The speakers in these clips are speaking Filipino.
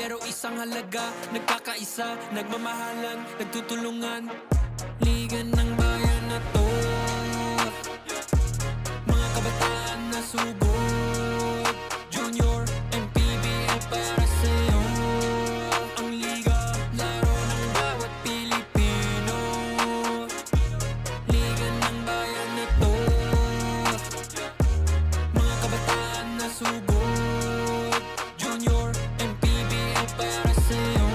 Pero isang halaga, nagkakaisa, nagmamahalan, nagtutulungan. Liga ng bayan na to, mga kabataan na sugod. Junior, MPBL para sa'yo. Ang liga, laro ng bawat Pilipino. Liga ng bayan na to, mga kabataan na sugod. Junior, MPBL para sa'yo.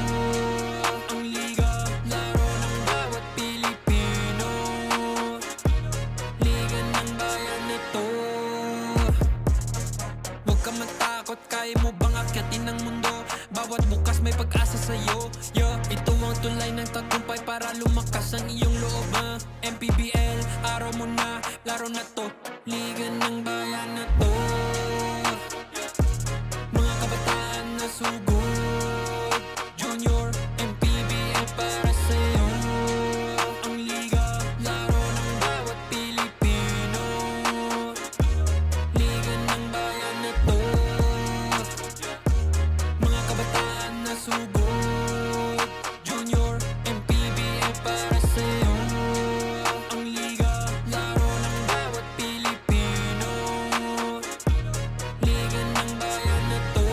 Ang liga, laro ng bawat Pilipino. Liga ng bayan na to. Huwag ka matakot, kaya mo bang akyatin ang mundo? Bawat bukas may pag-asa sa'yo. Ito ang tulay ng tagumpay para lumakas ang iyong loob, MPBL, araw mo na, laro na to. Liga ng bayan na to, mga kabataan na sugod. Junior, MPBL para sa'yo. Ang liga, laro ng bawat Pilipino. Liga ng bayan na to, mga kabataan na sugod. Junior, MPBL para sa'yo. Ang liga, laro ng bawat Pilipino. Liga ng bayan na to.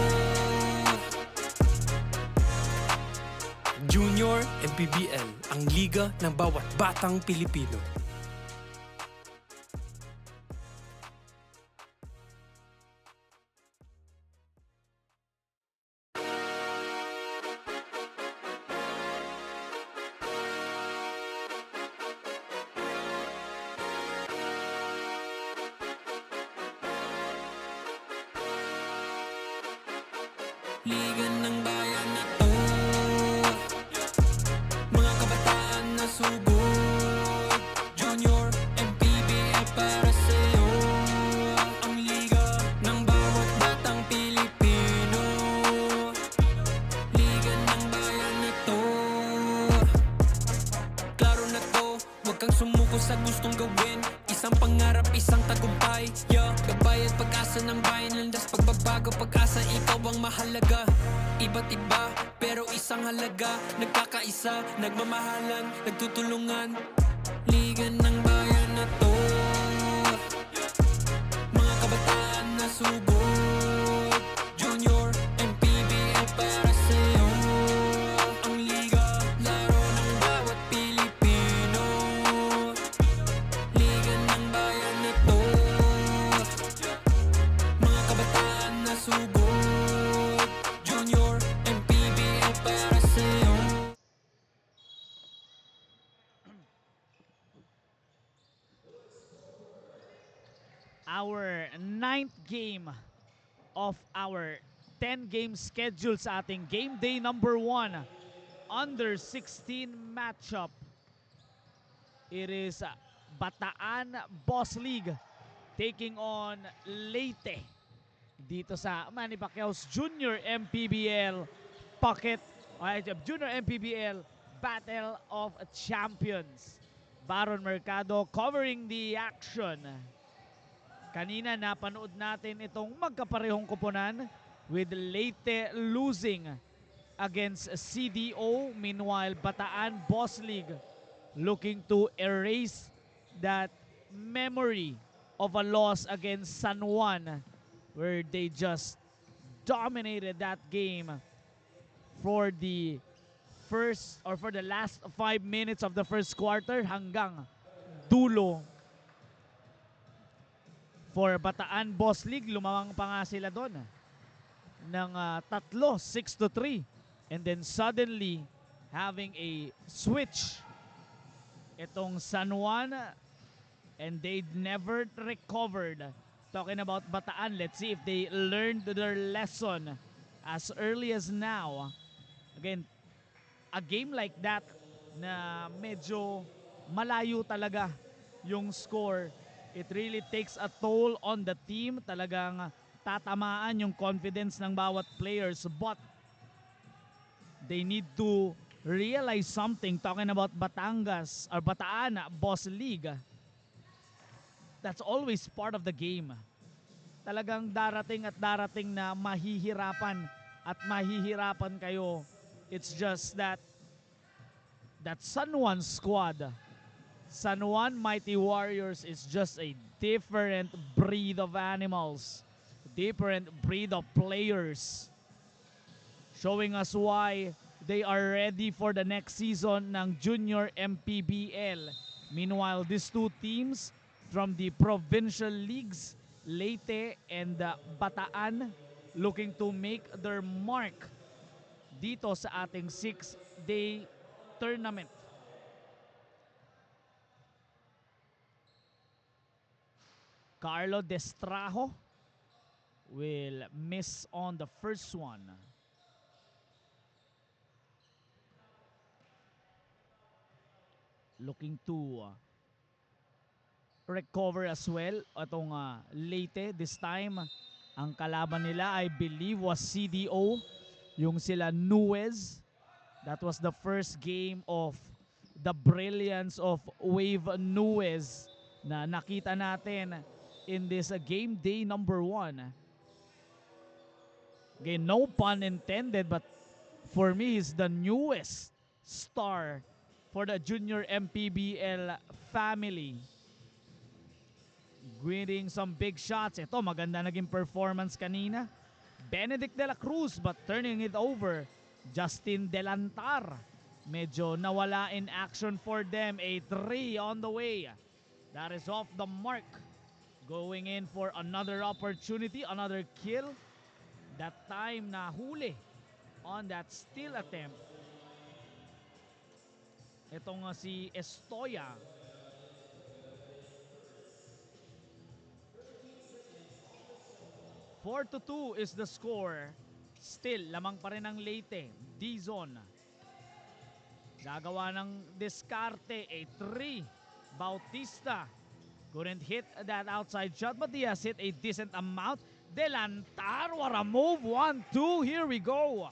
Junior MPBL, ang liga ng bawat batang Pilipino. Liga ng bayan na to, mga kabataan na sugod. Junior, MPBL para sa'yo. Ang liga ng bawat batang Pilipino. Liga ng bayan na to, klaro na to, huwag kang sumuko sa gustong gawin. Isang pangarap, isang tagumpay, gabay at pag-asa ng bayan. Landas pagbabago, pag-asa, ikaw ang mahalaga. Iba't iba, pero isang halaga, nagkakaisa, nagmamahalan, nagtutulungan. Liga ng bayan na to, mga kabataan na sugod. Junior, MPBL para sa'yo. Ang liga, laro ng bawat Pilipino. Liga ng bayan na to, mga kabataan na sugod. Junior, MPBL para sa'yo. Our 9th game of our 10-game schedule sa ating game day number 1 under 16 matchup. It is Bataan Boss League taking on Leyte dito sa Manny Pacquiao's Junior MPBL Junior MPBL Battle of Champions. Baron Mercado covering the action. Kanina napanood natin itong magkaparehong koponan with Leyte losing against CDO. Meanwhile, Bataan Boss League looking to erase that memory of a loss against San Juan where they just dominated that game for the last 5 minutes of the first quarter hanggang dulo. For Bataan Boss League, lumawang pa nga sila doon ng 6-3. And then suddenly, having a switch itong San Juan, and they never recovered. Talking about Bataan, let's see if they learned their lesson as early as now. Again, a game like that na medyo malayo talaga yung score, it really takes a toll on the team. Talagang tatamaan yung confidence ng bawat players. But they need to realize something. Talking about Batangas or Bataan Boss League, that's always part of the game. Talagang darating at darating na mahihirapan at mahihirapan kayo. It's just that San Juan squad, San Juan Mighty Warriors is just a different breed of animals, different breed of players, showing us why they are ready for the next season ng Junior MPBL. Meanwhile, these two teams from the provincial leagues, Leyte and Bataan, looking to make their mark dito sa ating 6-day tournament. Carlo Destrajo will miss on the first one. Looking to recover as well atong Leyte. This time, ang kalaban nila I believe was CDO, yung sila Nuez. That was the first game of the brilliance of Wave Nuez na nakita natin in this game day number 1. Again, no pun intended, but for me, he's the newest star for the Junior MPBL family. Winning some big shots. Ito, maganda naging performance kanina. Benedict de la Cruz, but turning it over. Justin Delantar. Medyo nawala in action for them. A 3 on the way. That is off the mark. Going in for another opportunity, another kill. That time na huli on that steal attempt. Itong si Estoya. Four to 2 is the score. Still, lamang pa rin ang Leyte. D-zone. Gagawa ng diskarte. A 3. Bautista couldn't hit that outside shot, but he has hit a decent amount. Delantar, what a move. 1-2, here we go.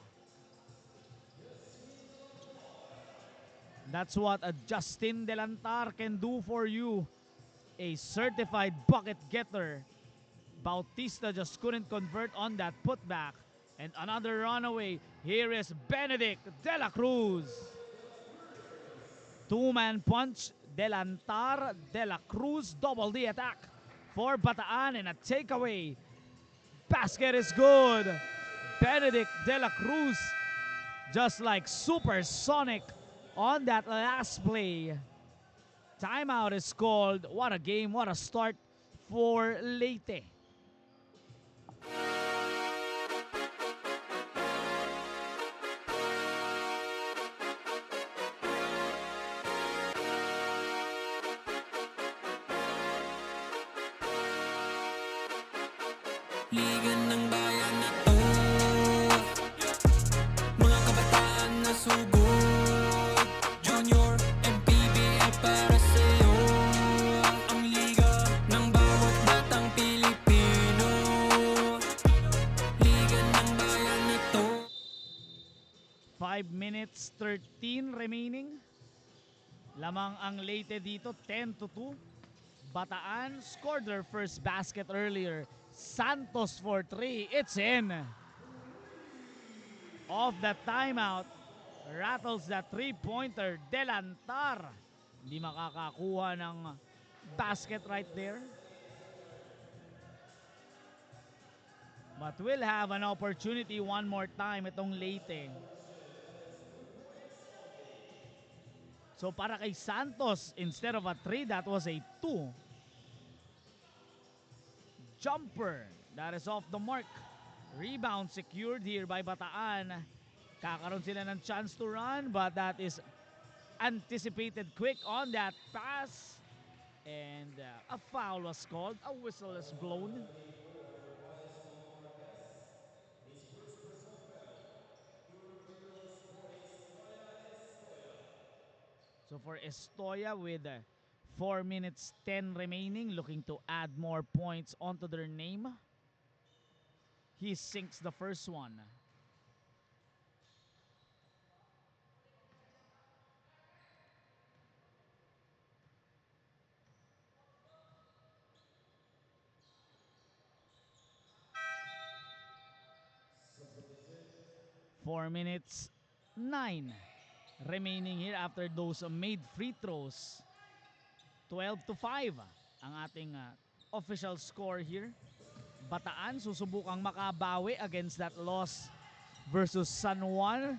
That's what a Justin Delantar can do for you. A certified bucket getter. Bautista just couldn't convert on that putback. And another runaway. Here is Benedict de la Cruz. Two-man punch. Delantar, de la Cruz, double the attack for Bataan and a takeaway. Basket is good. Benedict de la Cruz just like supersonic on that last play. Timeout is called. What a game, what a start for Leyte. Liga ng bayan na to, mga kabataan na sugod. Junior MPBL para sa'yo, ang liga ng bawat batang Pilipino. Liga ng bayan na to. 5 minutes 13 remaining. Lamang ang Leyte dito, 10-2. Bataan scored their first basket earlier. Santos for 3. It's in. Off that timeout. Rattles that three-pointer. Delantar. Hindi makakakuha ng basket right there. But we'll have an opportunity one more time itong Leyte. So para kay Santos, instead of a 3, that was a 2. Jumper. That is off the mark. Rebound secured here by Bataan. Kakaroon sila ng chance to run, but that is anticipated quick on that pass. And a foul was called. A whistle is blown. So for Estoya with 4 minutes 10 remaining, looking to add more points onto their name. He sinks the first one. 4 minutes 9 remaining here after those made free throws. 12-5 ang ating official score here. Bataan susubukang makabawi against that loss versus San Juan.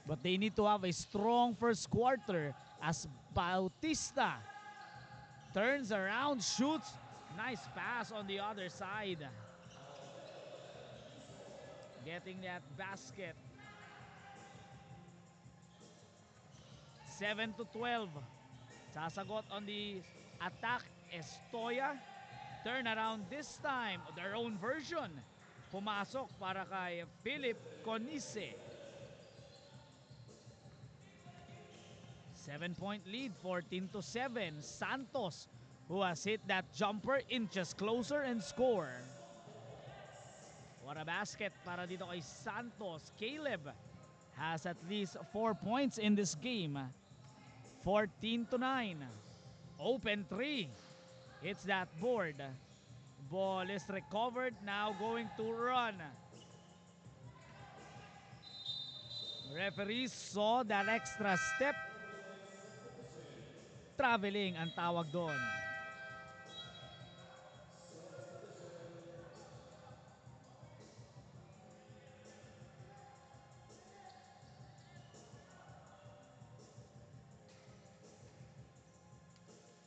But they need to have a strong first quarter as Bautista turns around, shoots. Nice pass on the other side. Getting that basket. 7-12. Sasagot on the attack, Estoya. Turn around this time, their own version. Pumasok para kay Philip Conice. 7-point lead, 14-7. Santos, who has hit that jumper, inches closer and score. What a basket para dito kay Santos. Caleb has at least 4 points in this game. 14-9. Open 3. Hits that board. Ball is recovered. Now going to run. Referees saw that extra step. Traveling ang tawag doon.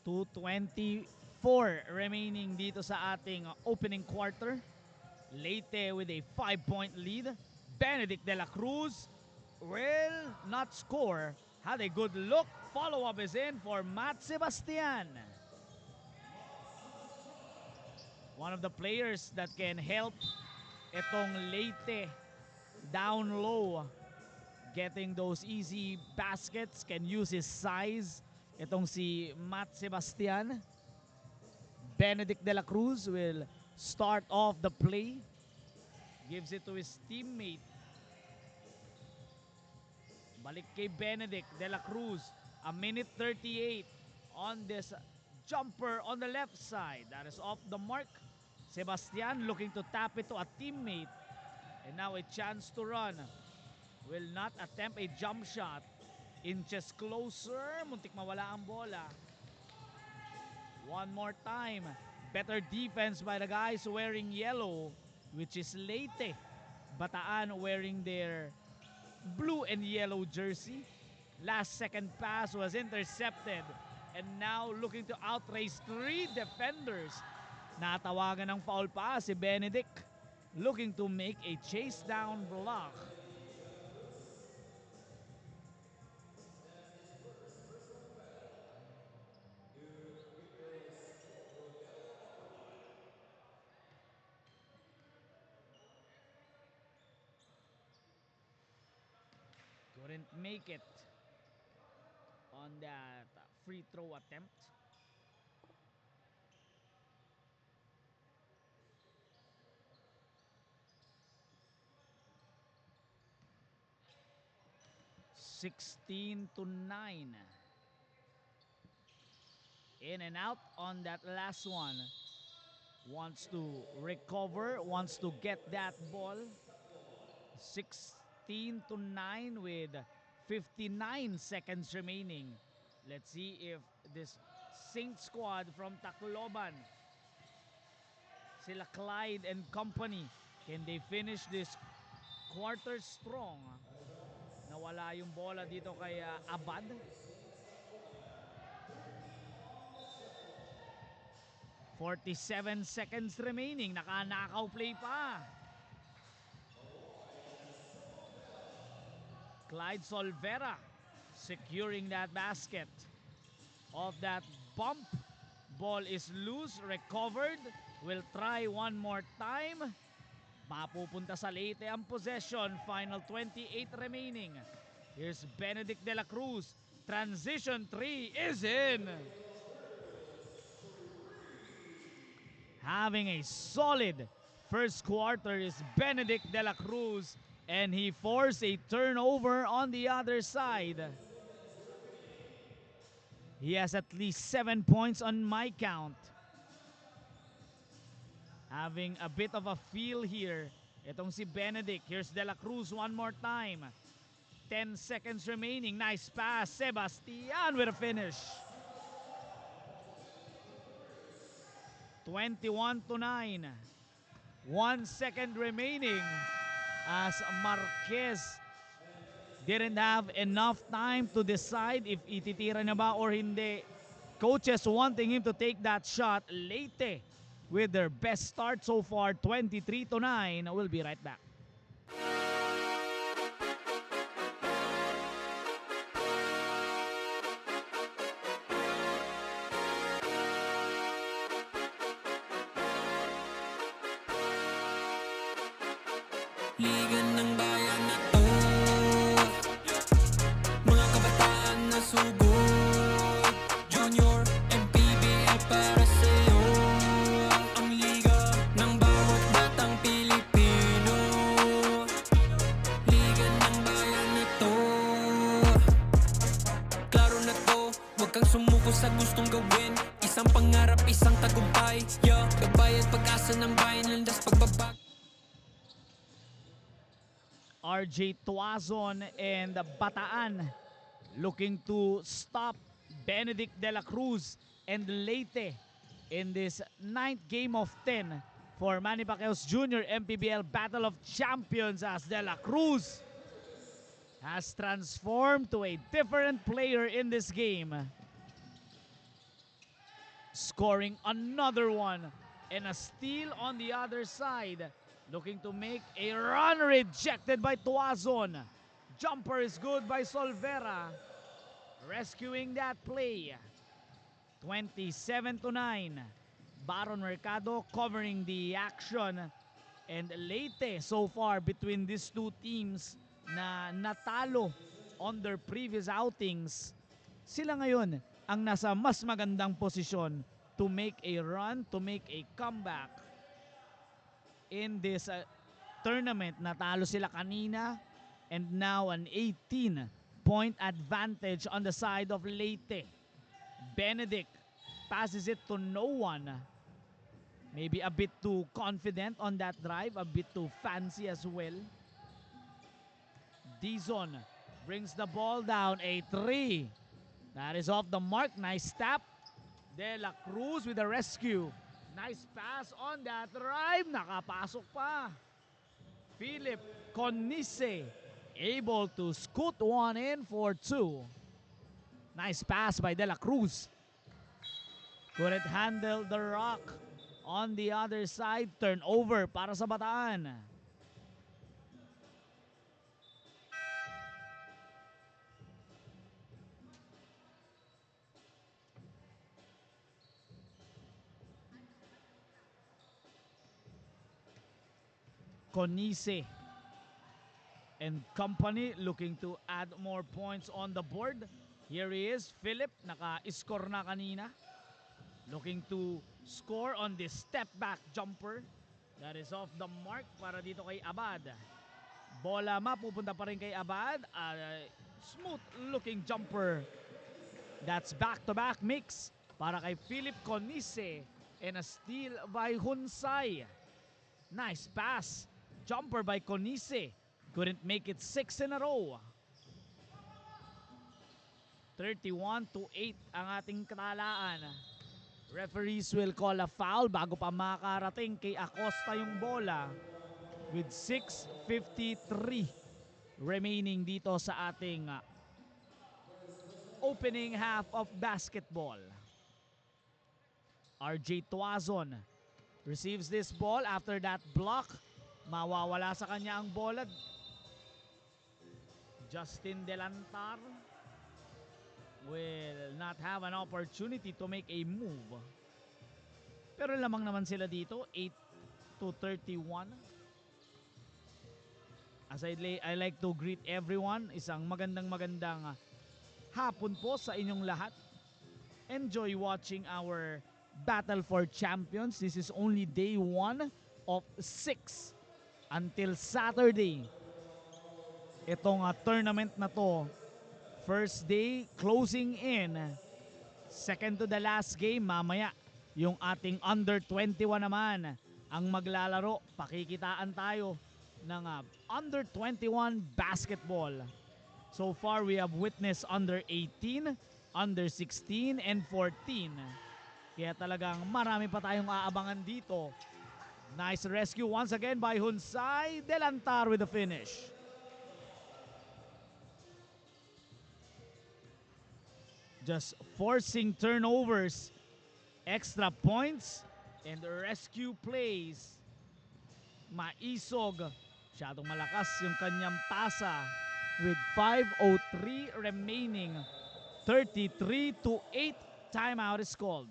.224 remaining dito sa ating opening quarter. Leyte with a 5-point lead. Benedict de la Cruz will not score. Had a good look. Follow-up is in for Matt Sebastian. One of the players that can help itong Leyte down low. Getting those easy baskets, can use his size. Itong si Matt Sebastian. Benedict de la Cruz will start off the play. Gives it to his teammate. Balik kay Benedict de la Cruz. A minute 38 on this jumper on the left side. That is off the mark. Sebastian looking to tap it to a teammate. And now a chance to run. Will not attempt a jump shot. Inches closer. Muntik mawala ang bola. One more time. Better defense by the guys wearing yellow, which is Leyte. Bataan wearing their blue and yellow jersey. Last second pass was intercepted. And now looking to outrace 3 defenders. Natawagan ng foul pa si Benedict. Looking to make a chase down block. Couldn't make it on that free throw attempt. (16-9). In and out on that last one. Wants to recover, wants to get that ball. 16-9 with 59 seconds remaining. Let's see if this Saint squad from Tacloban, sila Clyde and company, can they finish this quarter strong? Nawala yung bola dito kay Abad. 47 seconds remaining. Naka-knockout play pa. Clyde Solvera securing that basket. Off that bump. Ball is loose. Recovered. Will try one more time. Mapupunta sa Leyte ang possession. Final 28 remaining. Here's Benedict de la Cruz. Transition 3 is in. Having a solid first quarter is Benedict de la Cruz, and he forced a turnover on the other side. He has at least 7 points on my count. Having a bit of a feel here Itong si Benedict. Here's De La Cruz one more time. 10 seconds remaining. Nice pass. Sebastian with a finish. 21-9. 1 second remaining as Marquez didn't have enough time to decide if ititira niya ba or hindi. Coaches wanting him to take that shot. Leyte with their best start so far, 23-9. We'll be right back. Liga ng bayan na to, mga kabataan na sugod, Junior, MPBL para sa'yo. Ang liga ng bawat batang Pilipino, liga ng bayan na to. Klaro na to, huwag kang sumuko sa gustong gawin. Isang pangarap, isang tagumpay, yeah. Gabay at pag-asa ng bayan, landas pagbabag. RJ Tuazon and Bataan looking to stop Benedict De La Cruz and Leyte in this 9th game of 10 for Manny Pacquiao's Junior MPBL Battle of Champions as De La Cruz has transformed to a different player in this game, scoring another one and a steal on the other side. Looking to make a run, rejected by Tuazon. Jumper is good by Solvera. Rescuing that play. 27-9. Baron Mercado covering the action. And Leyte so far between these two teams na natalo on their previous outings. Sila ngayon ang nasa mas magandang posisyon to make a run, to make a comeback in this tournament. Natalo sila kanina and now an 18-point advantage on the side of Leyte. Benedict passes it to no one. Maybe a bit too confident on that drive, a bit too fancy as well. Dizon brings the ball down, a 3. That is off the mark, nice tap. De La Cruz with a rescue. Nice pass on that drive. Nakapasok pa. Philip Conise able to scoot one in for 2. Nice pass by De La Cruz. Couldn't handle the rock on the other side. Turnover para sa Bataan. Conise and company looking to add more points on the board. Here he is, Philip, naka-score na kanina. Looking to score on this step back jumper. That is off the mark para dito kay Abad. Bola mapupunta pa rin kay Abad. Smooth looking jumper. That's back-to-back mix para kay Philip Conise and a steal by Hunsay. Nice pass. Jumper by Conise. Couldn't make it 6 in a row. 31-8 ang ating katalaan. Referees will call a foul bago pa makarating kay Acosta yung bola with 6:53 remaining dito sa ating opening half of basketball. RJ Tuazon receives this ball after that block. Mawawala sa kanya ang bola. Justin Delantar will not have an opportunity to make a move. Pero lamang naman sila dito, 8-31. As I like to greet everyone, isang magandang hapon po sa inyong lahat. Enjoy watching our Battle for Champions. This is only day 1 of 6 until Saturday. Itong tournament na to, first day closing in, second to the last game mamaya. Yung ating under 21 naman ang maglalaro. Pakikitaan tayo ng under 21 basketball. So far, we have witnessed under 18, under 16, and 14. Kaya talagang marami pa tayong aabangan dito. Nice rescue once again by Hunsay Delantar with the finish. Just forcing turnovers, extra points, and rescue plays. Maisog, masyadong malakas yung kanyang pasa with 5:03 remaining. 33-8 timeout is called.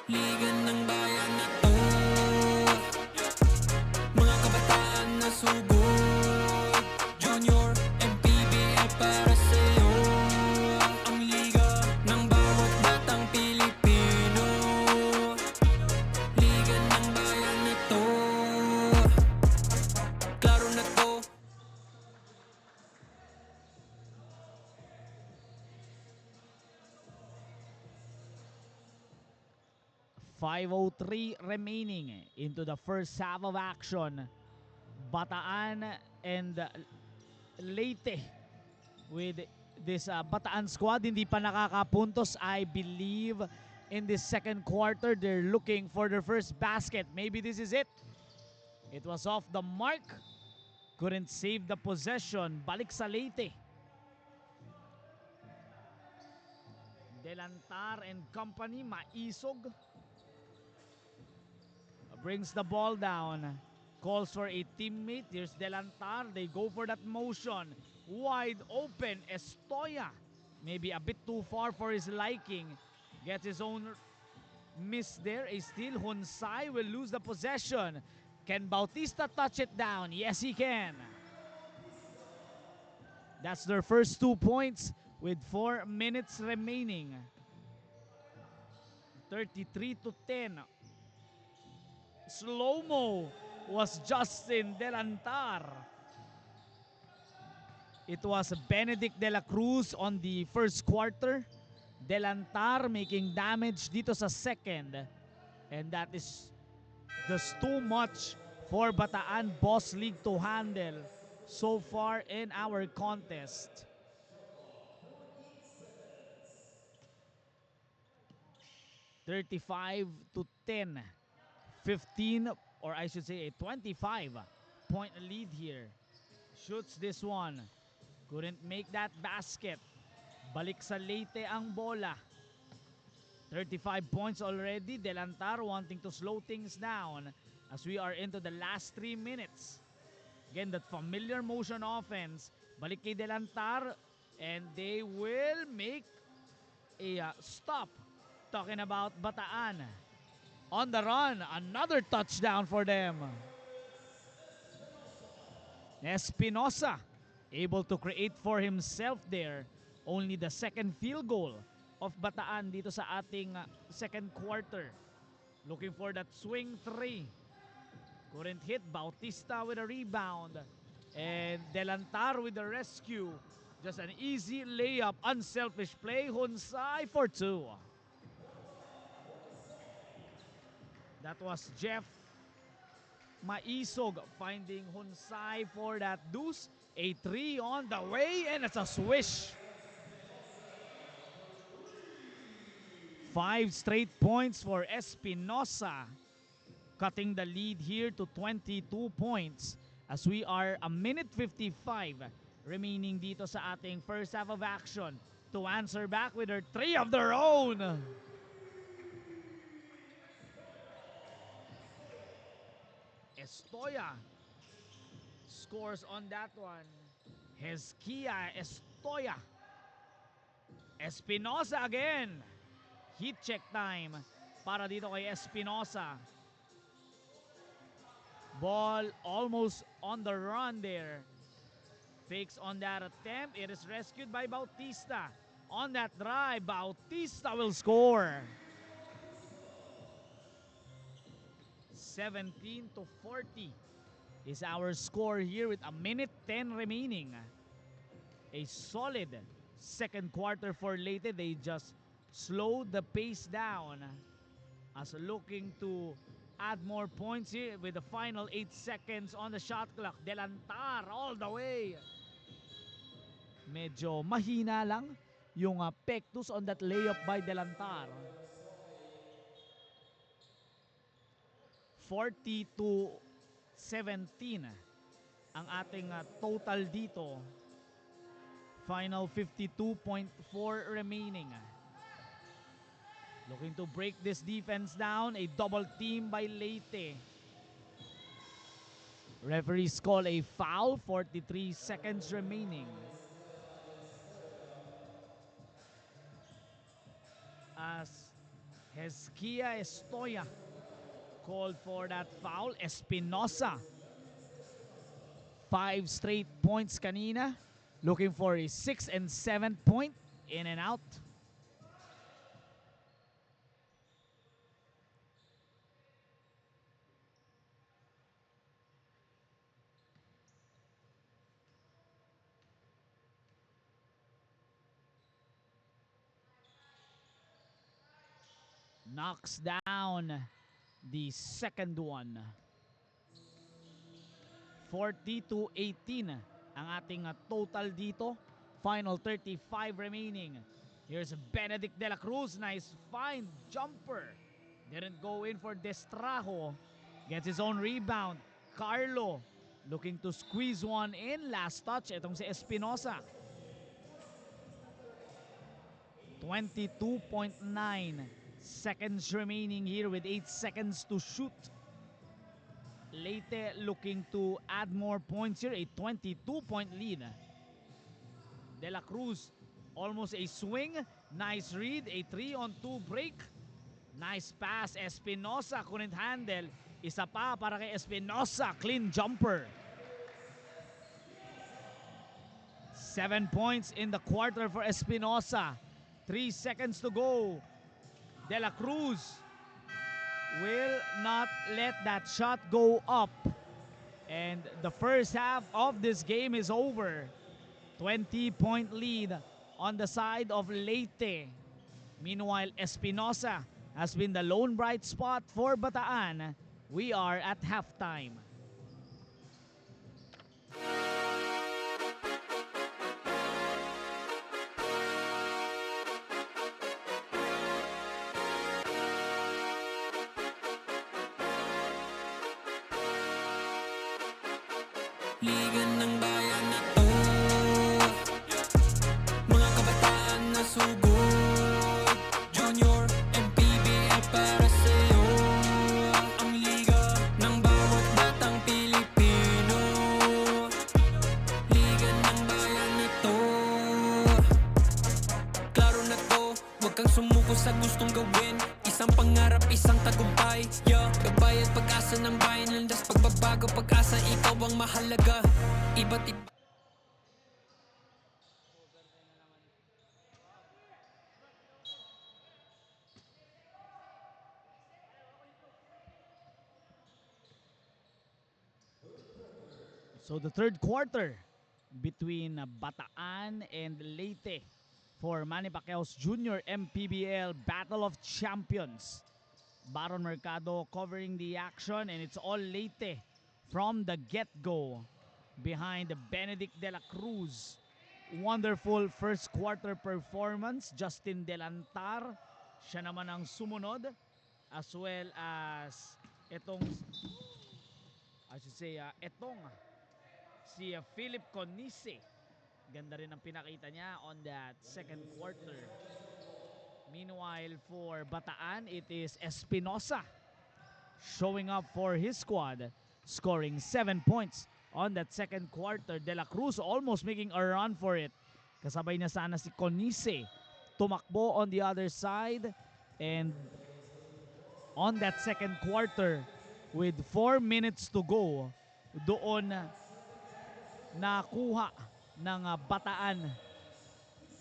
Liga ng bayan na to, mga kabataan na sugod, Junior and PBL para sa'yo. Ang liga ng bawat batang Pilipino, liga ng bayan na to, klaro na to. 5:03 remaining into the first half of action. Bataan and Leyte with this Bataan squad hindi pa nakakapuntos. I believe in this second quarter they're looking for their first basket. Maybe this is it. It was off the mark. Couldn't save the possession. Balik sa Leyte. Delantar and company, maisog. Brings the ball down. Calls for a teammate. Here's Delantar. They go for that motion. Wide open. Estoya. Maybe a bit too far for his liking. Gets his own miss there. A steal. Hunsay will lose the possession. Can Bautista touch it down? Yes, he can. That's their first 2 points with 4 minutes remaining. 33-10. Slow-mo was Justin Delantar. It was Benedict De La Cruz on the first quarter. Delantar making damage dito sa second. And that is just too much for Bataan Boss League to handle so far in our contest. (35-10). 15, or I should say a 25-point lead here. Shoots this one. Couldn't make that basket. Balik sa Leyte ang bola. 35 points already. Delantar wanting to slow things down as we are into the last 3 minutes. Again, that familiar motion offense. Balik kay Delantar and they will make a stop. Talking about Bataan. On the run, another touchdown for them. Espinosa able to create for himself there. Only the second field goal of Bataan dito sa ating second quarter. Looking for that swing three. Couldn't hit. Bautista with a rebound. And Delantar with the rescue. Just an easy layup. Unselfish play. Hunsay for 2. That was Jeff Maisog finding Hunsay for that deuce. A 3 on the way and it's a swish. 5 straight points for Espinosa. Cutting the lead here to 22 points as we are a minute 55 remaining dito sa ating first half of action to answer back with their 3 of their own. Estoya scores on that one. Hezkia Estoya. Espinosa again. Heat check time para dito kay Espinosa. Ball almost on the run there. Fakes on that attempt. It is rescued by Bautista. On that drive, Bautista will score. 17-40. is our score here with a minute 10 remaining. A solid second quarter for Leyte. They just slowed the pace down as looking to add more points here with the final 8 seconds on the shot clock. Delantar all the way. Medyo mahina lang yung pectus on that layup by Delantar. 40-17 ang ating total dito. Final 52.4 remaining. Looking to break this defense down. A double team by Leyte. Referees call a foul. 43 seconds remaining. As Hezkia Estoya called for that foul. Espinosa, 5 straight points kanina. Looking for a 6th and 7th point. In and out. Knocks down the second one. 40-18 ang ating total dito. Final 35 remaining. Here's Benedict de la Cruz. Nice find. Jumper. Didn't go in for Destrajo. Gets his own rebound. Carlo looking to squeeze one in. Last touch. Itong si Espinosa. 22.9 seconds remaining here with 8 seconds to shoot. Leyte looking to add more points here. A 22-point lead. De la Cruz, almost a swing. Nice read. A 3-on-2 break. Nice pass. Espinosa couldn't handle. Isa pa para kay Espinosa. Clean jumper. 7 points in the quarter for Espinosa. 3 seconds to go. De la Cruz will not let that shot go up. And the first half of this game is over. 20-point lead on the side of Leyte. Meanwhile, Espinosa has been the lone bright spot for Bataan. We are at halftime. Liga ng bayan na to, mga kabataan na sugod. Junior, MPBL para sa'yo. Ang liga ng bawat batang Pilipino. Liga ng bayan na to. Klaro na to, huwag kang sumuko sa gustong gawin. Isang pangarap, isang tagumpay. Yeah, gabay at pag-asa ng bayan. Landas pagbabago, pag-asa, ikaw ang mahalaga. Iba't iba. So the third quarter between Bataan and Leyte for Manny Pacquiao's Junior MPBL Battle of Champions. Baron Mercado covering the action, and it's all Leyte from the get-go behind Benedict de la Cruz. Wonderful first quarter performance. Justin Delantar, siya naman ang sumunod, as well as itong si Philip Conise. Ganda rin ang pinakita niya on that second quarter. Meanwhile, for Bataan, it is Espinosa showing up for his squad, scoring 7 points on that second quarter. De la Cruz almost making a run for it. Kasabay na sana si Conise. Tumakbo on the other side. And on that second quarter, with 4 minutes to go, doon nakuha ng Bataan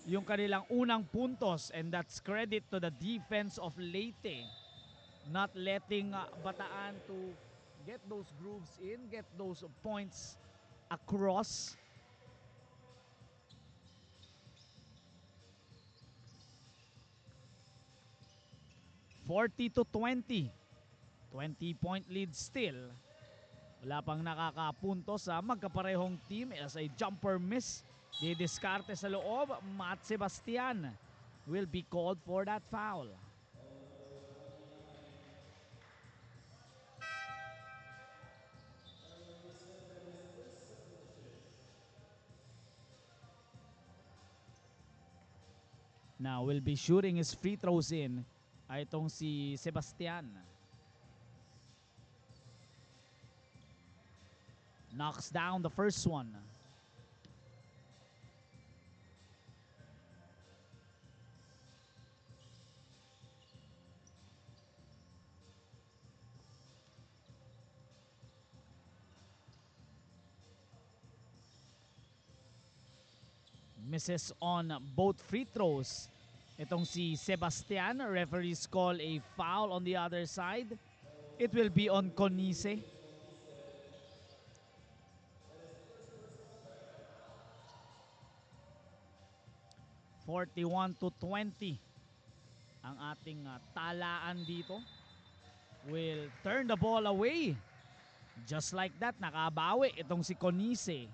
yung kanilang unang puntos, and that's credit to the defense of Leyte, not letting Bataan to get those grooves in, get those points across. (40-20). 20-point lead still. Wala pang nakakapunto sa magkaparehong team as a jumper miss. Didiskarte sa loob. Matt Sebastian will be called for that foul. Now will be shooting his free throws in ay itong si Sebastian. Knocks down the first one. Misses on both free throws. Itong si Sebastian, referees call a foul on the other side. It will be on Conise. (41-20) ang ating talaan dito. Will turn the ball away. Just like that, nakabawi itong si Conise.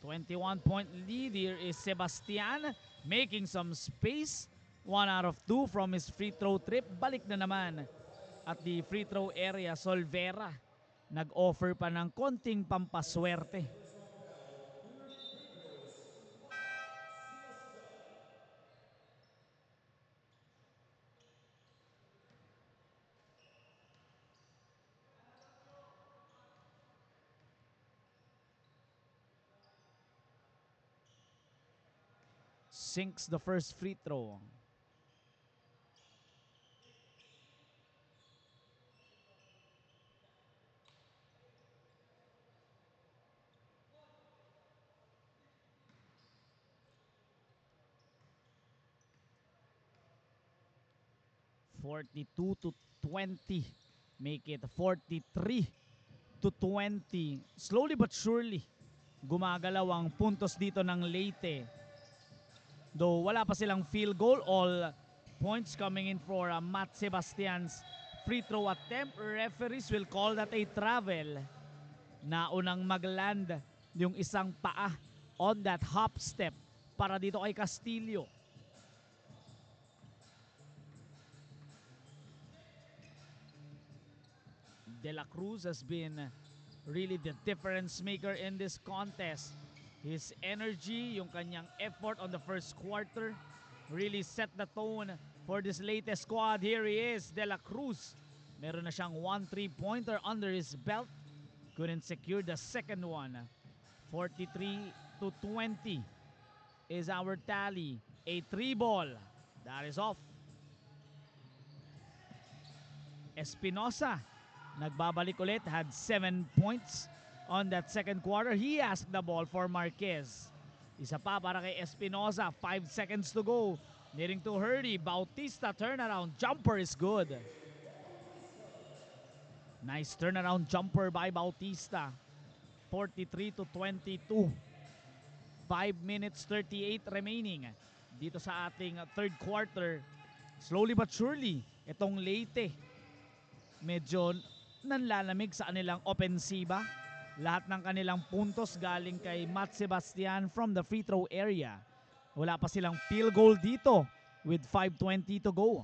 21-point lead. Here is Sebastian making some space. 1 out of 2 from his free throw trip. Balik na naman at the free throw area. Solvera nag-offer pa ng konting pampaswerte. Sinks the first free throw. (42-20). Make it 43-20. Slowly but surely, gumagalaw ang puntos dito ng Leyte. Though wala pa silang field goal, all points coming in for Matt Sebastian's free throw attempt. Referees will call that a travel. Naunang magland yung isang paa on that hop step para dito kay Castillo. De La Cruz has been really the difference maker in this contest. His energy, yung kanyang effort on the first quarter really set the tone for this latest squad. Here he is, De La Cruz. Meron na siyang 1 3-pointer under his belt. Couldn't secure the second one. 43-20 is our tally. A 3 ball. That is off. Espinosa nagbabalik ulit, had 7 points on that second quarter. He asked the ball for Marquez. Isa pa para kay Espinosa. 5 seconds to go. Needing to hurry. Bautista turnaround jumper is good. Nice turnaround jumper by Bautista. 43-22. 5 minutes 38 remaining dito sa ating third quarter. Slowly but surely, itong Leyte medyo nanlalamig sa kanilang opensiba. Lahat ng kanilang puntos galing kay Matt Sebastian from the free throw area. Wala pa silang field goal dito with 5:20 to go.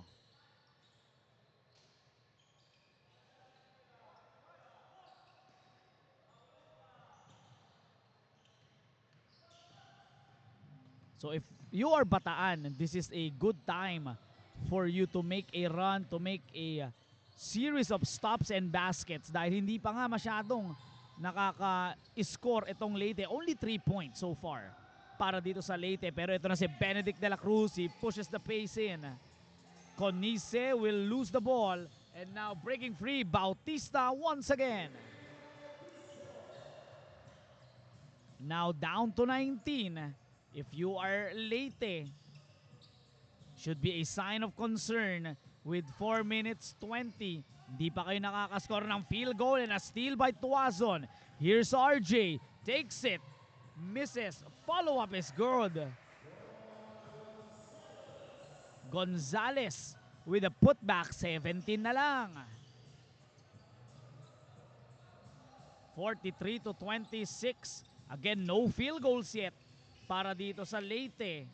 So if you are Bataan, this is a good time for you to make a run, to make a series of stops and baskets dahil hindi pa nga masyadong nakaka-score itong Leyte. Only 3 points so far para dito sa Leyte. Pero ito na si Benedict De La Cruz. He pushes the pace in. Conise will lose the ball. And now breaking free, Bautista once again. Now down to 19. If you are Leyte, should be a sign of concern with 4 minutes 20 Hindi pa kayo nakakascore ng field goal and a steal by Tuazon. Here's RJ. Takes it. Misses. Follow-up is good. Gonzalez with a putback. 17 na lang. 43-26. Again, no field goals yet para dito sa Leyte.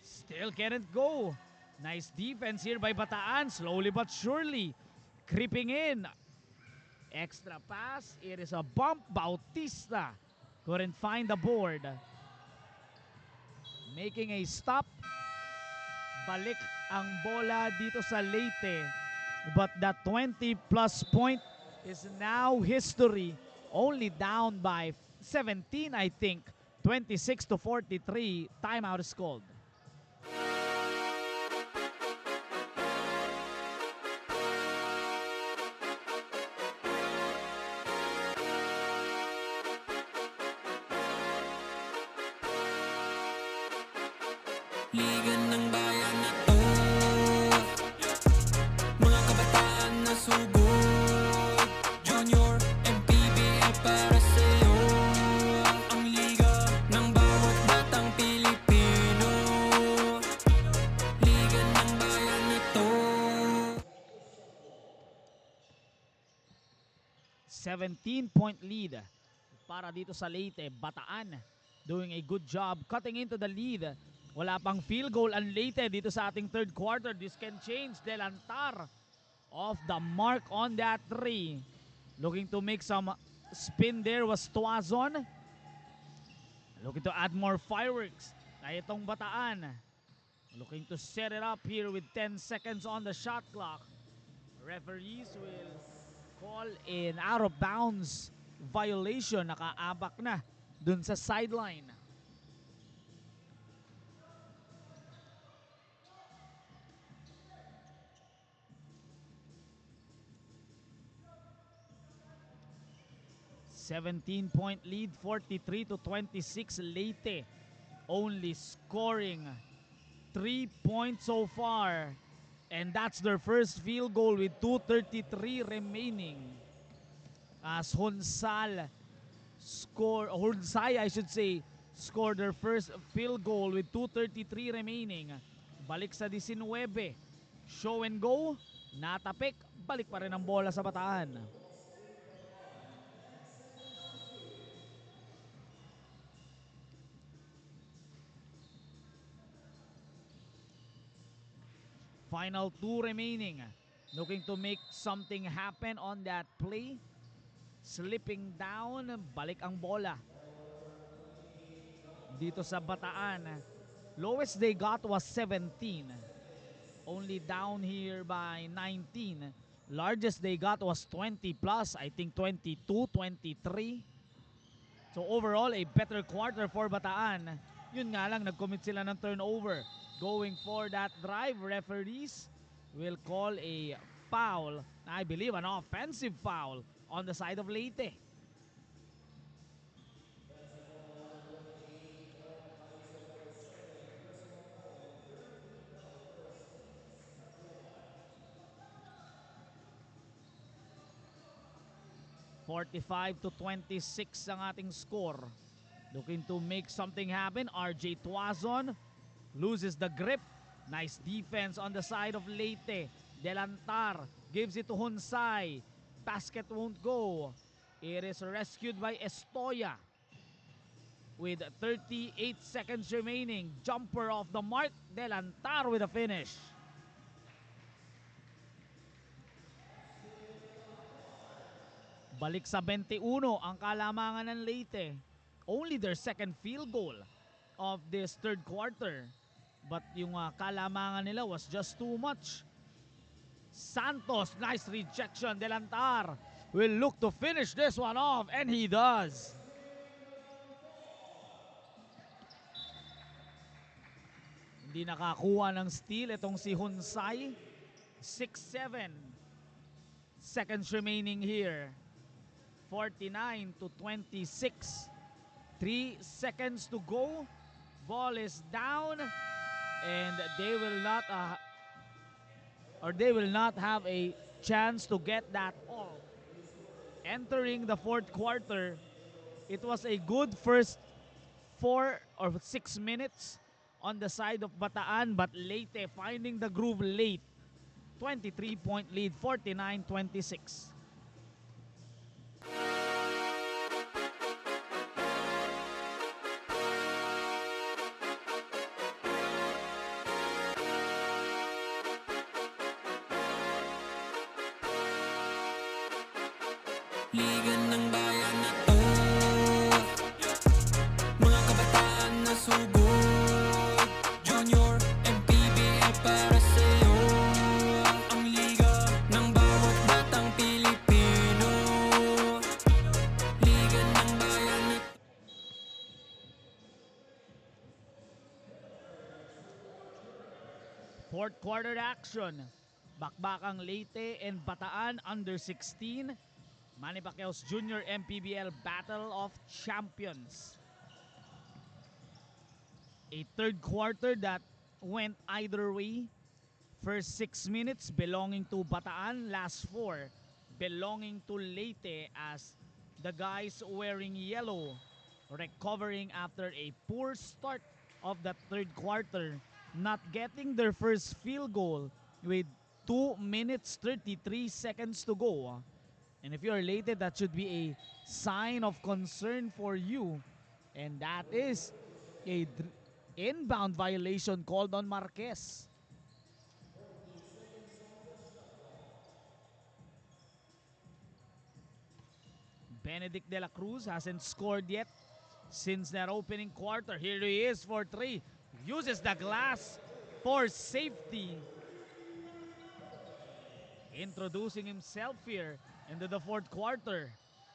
Still can't go. Nice defense here by Bataan. Slowly but surely creeping in. Extra pass. It is a bump. Bautista couldn't find the board. Making a stop. Balik ang bola dito sa Leyte. But that 20-plus point is now history. Only down by 17, I think. 26-43. Timeout is called. Liga ng bayan na to, mga kabataan na sugod. Junior and PBA para sa'yo. Ang liga ng bawat batang Pilipino. Liga ng bayan na to. 17-point lead para dito sa Leyte. Bataan doing a good job cutting into the lead. Wala pang field goal ang Leyte dito sa ating third quarter. This can change. Delantar off the mark on that three. Looking to make some spin there was Tuazon. Looking to add more fireworks na itong Bataan. Looking to set it up here with 10 seconds on the shot clock. Referees will call an out of bounds violation. Nakaabak na dun sa sideline. $17-point lead, 43-26 Leyte. Only scoring 3 points so far. And that's their first field goal with 2:33 remaining. As Hunsay scored their first field goal with 2:33 remaining. Balik sa 19. Show and go. Natapik. Balik pa rin ang bola sa Bataan. Final 2 remaining. Looking to make something happen on that play. Slipping down. Balik ang bola dito sa Bataan. Lowest they got was 17. Only down here by 19. Largest they got was 20 plus. I think 22, 23. So overall, a better quarter for Bataan. Yun nga lang, nag-commit sila ng turnover. Going for that drive, referees will call a foul. I believe an offensive foul on the side of Leyte. (45-26) ang ating score. Looking to make something happen. RJ Tuazon loses the grip. Nice defense on the side of Leyte. Delantar gives it to Hunsay. Basket won't go. It is rescued by Estoya. With 38 seconds remaining. Jumper off the mark. Delantar with a finish. Balik sa 21 ang kalamangan ng Leyte. Only their second field goal of this third quarter. But yung kalamangan nila was just too much. Santos, nice rejection. Delantar will look to finish this one off, and he does. Hindi nakakuha ng steal itong si Hunsay. 6-7 seconds remaining here. 49-26. 3 seconds to go. Ball is down, and they will not have a chance to get that all. Entering the fourth quarter, it was a good first 4 or 6 minutes on the side of Bataan, but Leyte finding the groove late. 23-point lead, 49-26. Liga ng bayan na to, mga kabataan na sugod. Junior, MPBL para sa'yo. Ang liga ng bawat batang Pilipino. Liga ng bayan na to. Fourth quarter action. Bakbakang Leyte and Bataan under 16. Manny Pacquiao's Junior MPBL Battle of Champions. A third quarter that went either way. First 6 minutes belonging to Bataan, last 4 belonging to Leyte, as the guys wearing yellow recovering after a poor start of the third quarter, not getting their first field goal with 2 minutes 33 seconds to go. And if you're Leyte, that should be a sign of concern for you. And that is a inbound violation called on Marquez. Benedict de la Cruz hasn't scored yet since that opening quarter. Here he is for 3. Uses the glass for safety. Introducing himself here into the fourth quarter.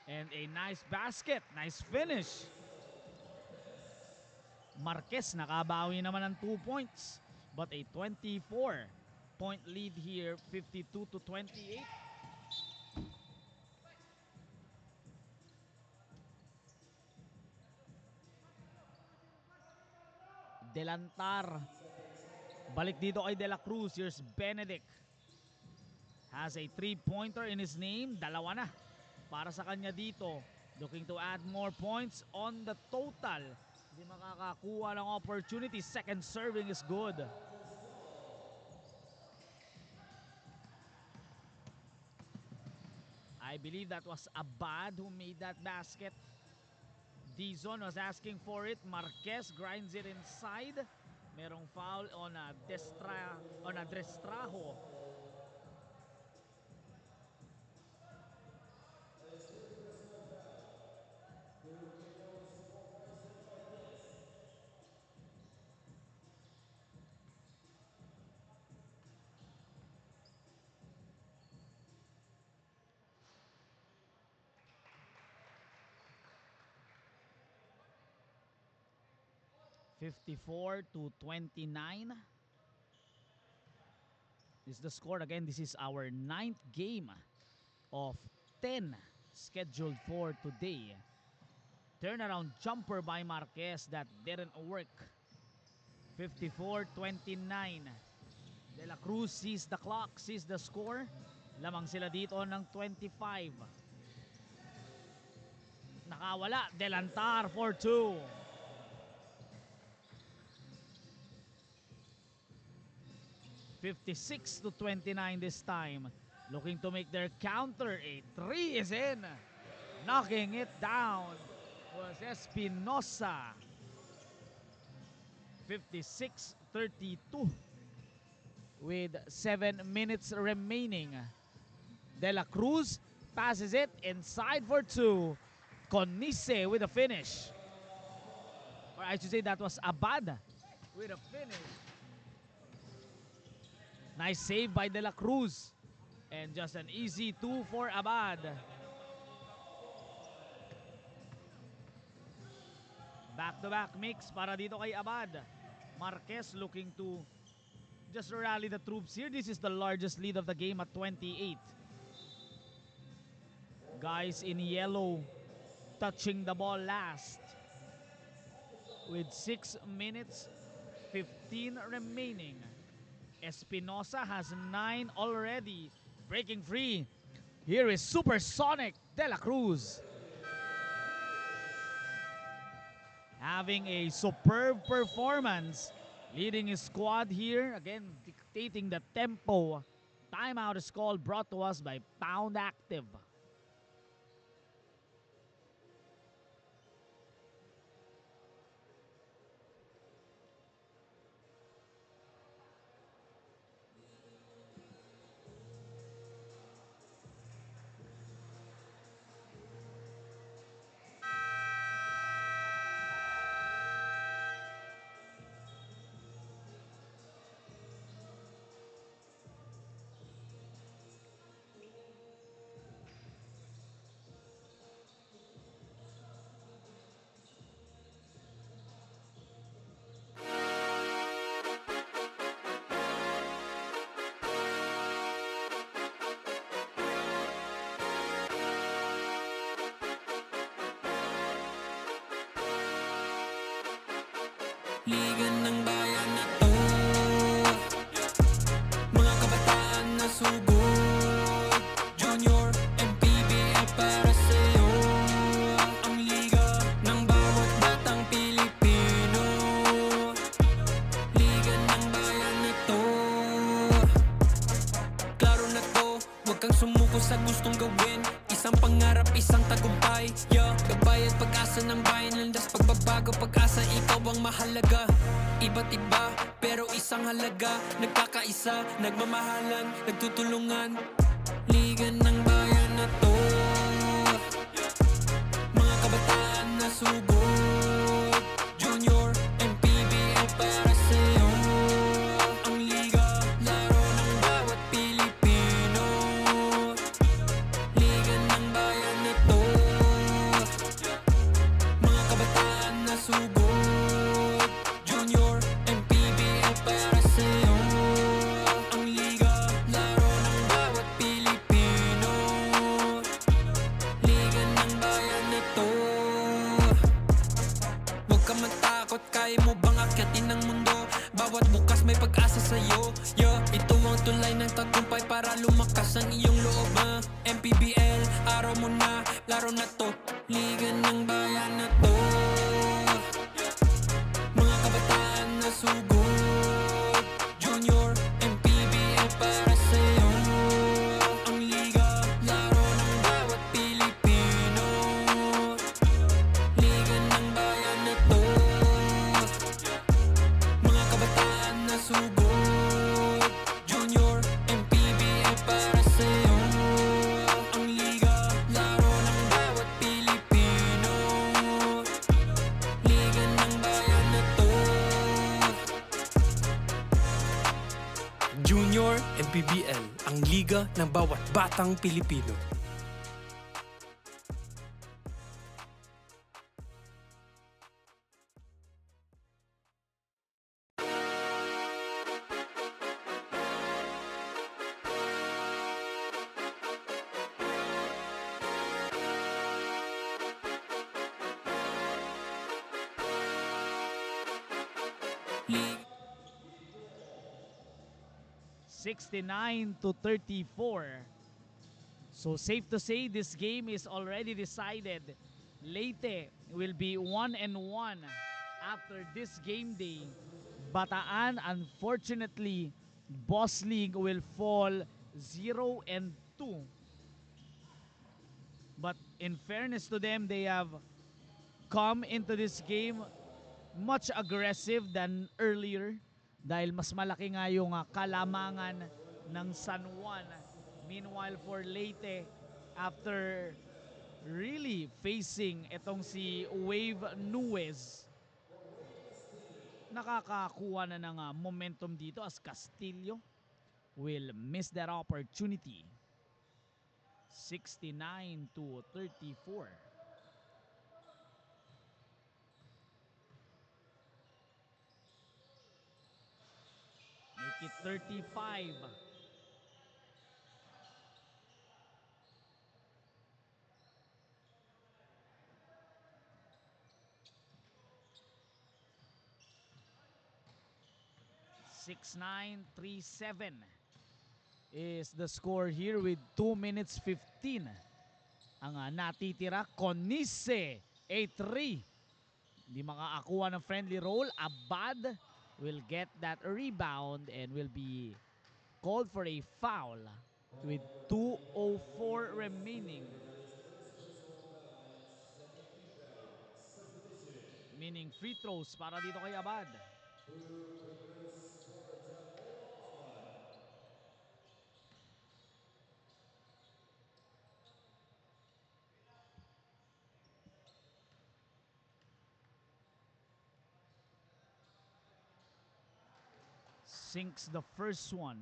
And a nice basket, nice finish. Marquez nakabawi naman ng 2 points. But a 24-point lead here, 52-28. Delantar. Balik dito kay De La Cruz. Here's Benedict. Has a 3-pointer in his name. Dalawa na para sa kanya dito. Looking to add more points on the total. Hindi makakakuha ng opportunity. Second serving is good. I believe that was Abad who made that basket. Dizon was asking for it. Marquez grinds it inside. Merong foul on a Destrajo. (54-29) is the score. Again, this is our 9th game of 10 scheduled for today. Turnaround jumper by Marquez that didn't work. 54-29. De La Cruz sees the clock, sees the score. Lamang sila dito ng 25. Nakawala. Delantar for 2. 56-29 this time. Looking to make their counter. A 3 is in. Knocking it down was Espinosa. 56-32 with 7 minutes remaining. De La Cruz passes it inside for 2. Conice with a finish. Or I should say that was Abad with a finish. Nice save by De La Cruz. And just an easy 2 for Abad. Back-to-back mix para dito kay Abad. Marquez looking to just rally the troops here. This is the largest lead of the game at 28. Guys in yellow touching the ball last. With 6 minutes 15 remaining. Espinosa has 9 already. breaking free. Here is Supersonic De La Cruz. Having a superb performance, leading his squad here, again dictating the tempo. Timeout is called, brought to us by Pound Active. Liga ng bayan na to, mga kabataan na sugod, Junior MPBL para sa'yo. Ang liga ng bawat batang Pilipino, liga ng bayan na to. Klaro na to, huwag kang sumuko sa gustong gawin. Isang pangarap, isang tagumpay, yeah. Gabay at pag-asa ng bayan, landas pagbabago, pag-asa, ikaw ang mahalaga. Iba't iba, pero isang halaga. Nagkakaisa, nagmamahalan, nagtutulungan. Liga ng bayan na to, mga kabataan na sugod, Junior MPBL para sa'yo. Ang liga, laro ng bawat Pilipino, liga ng bayan na to, mga kabataan na sugod, Junior MPBL para sa'yo. Ang liga, laro ng bawat Pilipino, liga ng bayan na to. Huwag ka matakot, kaya mo bang akyatin ang mundo? Bawat bukas may pag-asa sa'yo, yeah. Ito ang tulay ng tagumpay para lumakas ang iyong loob, MPBL, araw mo na, laro na to. Liga ng bayan na to, mga kabataan na sugod, Junior MPBL para sa'yo. Ang liga, laro ng bawat Pilipino, liga ng bayan na to, mga kabataan na sugod, Junior MPBL para sa'yo. Ang liga, laro ng bawat Pilipino, liga ng bayan na to. Junior MPBL, ang liga ng bawat batang Pilipino. Liga 69-34. So safe to say this game is already decided. Leyte will be 1-1 after this game day. Bataan, unfortunately, Boss League will fall 0-2. But in fairness to them, they have come into this game much aggressive than earlier dahil mas malaki nga yung kalamangan ng San Juan. Meanwhile for Leyte, after really facing itong si Wave Nuez, nakakakuha na ng momentum dito as Castillo will miss that opportunity. 69-34. Make it 35. Six, 9, 3, 7. is the score here with 2 minutes 15. Ang natitira, Conise, 8-3. Hindi makakakuha ng friendly roll. Abad will get that rebound and will be called for a foul with 2:04 remaining. Meaning free throws para dito kay Abad. Sinks the first one.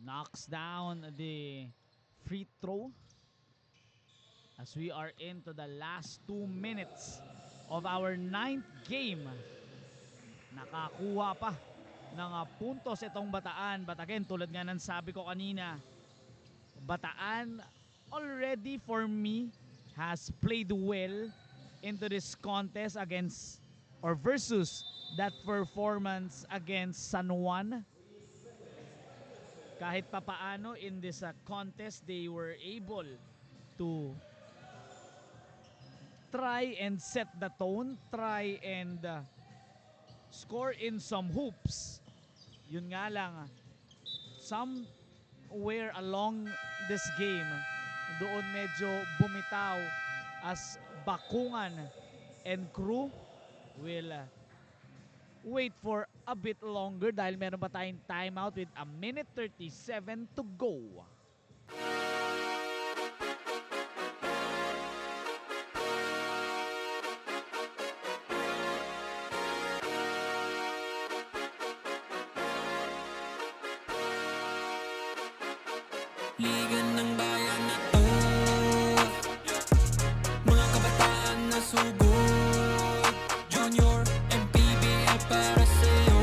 Knocks down the free throw as we are into the last 2 minutes of our 9th game. Nakakuha pa ng puntos itong Bataan. But again, tulad nga ng sabi ko kanina, Bataan already for me has played well into this contest against or versus that performance against San Juan. Kahit papaano in this contest, they were able to try and set the tone, try and score in some hoops. Yun nga lang, somewhere along this game, doon medyo bumitaw as Bakungan and crew will wait for a bit longer dahil meron pa tayong timeout with 1:37 to go. Liga ng bayan na to, mga kabataan na sugod, Junior and PBA para sa'yo.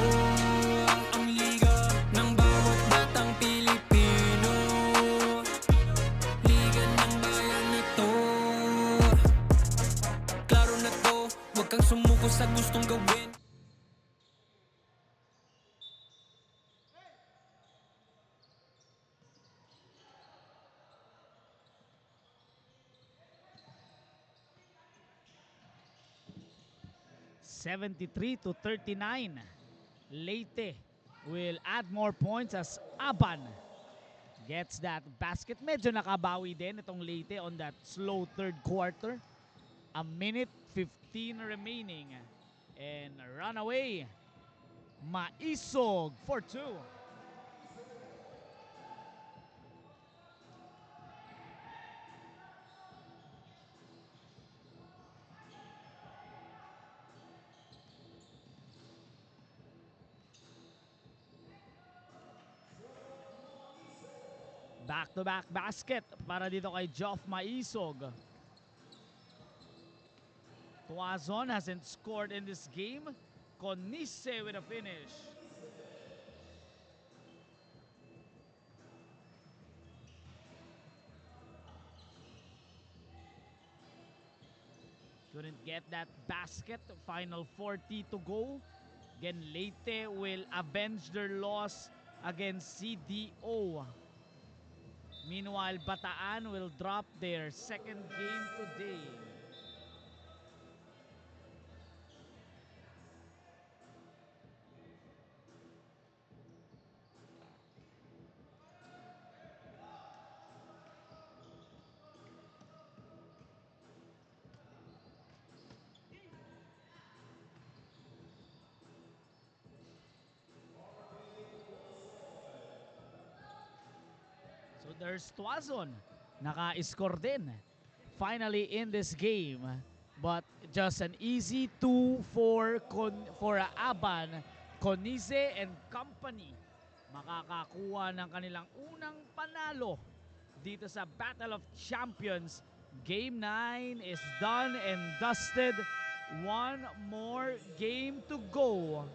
Ang liga ng bawat batang Pilipino, liga ng bayan na to. Klaro na to, huwag kang sumuko sa gustong gawin. (73-39). Leyte will add more points as Aban gets that basket. Medyo nakabawi din itong Leyte on that slow third quarter. 1:15 remaining. And runaway, Maisog for 2. Back-to-back basket para dito kay Geoff Maisog. Tuazon hasn't scored in this game. Conise with a finish. Couldn't get that basket. Final 40 to go. Again, Leyte will avenge their loss against CDO. Meanwhile, Bataan will drop their second game today. So there's Tuazon. Naka-score din. Finally in this game. But just an easy 2 for Aban, Conise and company. Makakakuha ng kanilang unang panalo dito sa Battle of Champions. Game 9 is done and dusted. One more game to go.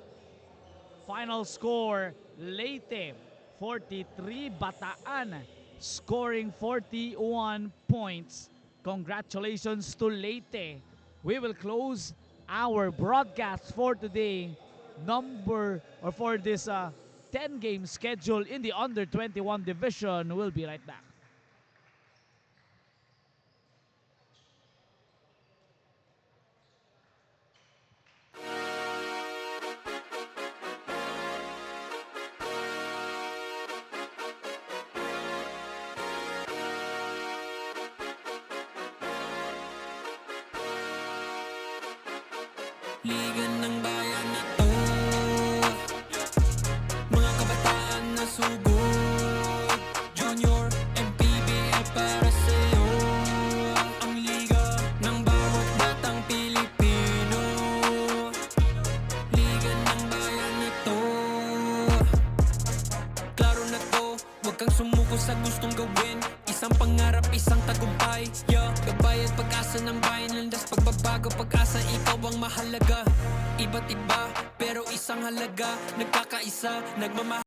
Final score, Leyte 43, Bataan scoring 41 points. Congratulations to Leyte. We will close our broadcast for today, for this 10-game schedule in the under 21 division. We'll be right back. Liga ng bayan na to, mga kabataan na sugod, Junior and PBL para sa'yo. Ang liga ng bawat batang Pilipino, liga ng bayan na to. Klaro na to, huwag kang sumuko sa gustong gawin. Isang pangarap, isang tagumpay, yeah. Gabay at pag-asa ng bayan, landas pagbabago, pag-asa, ikaw ang mahalaga. Iba't iba, pero isang halaga, nagkakaisa, nagmamahal.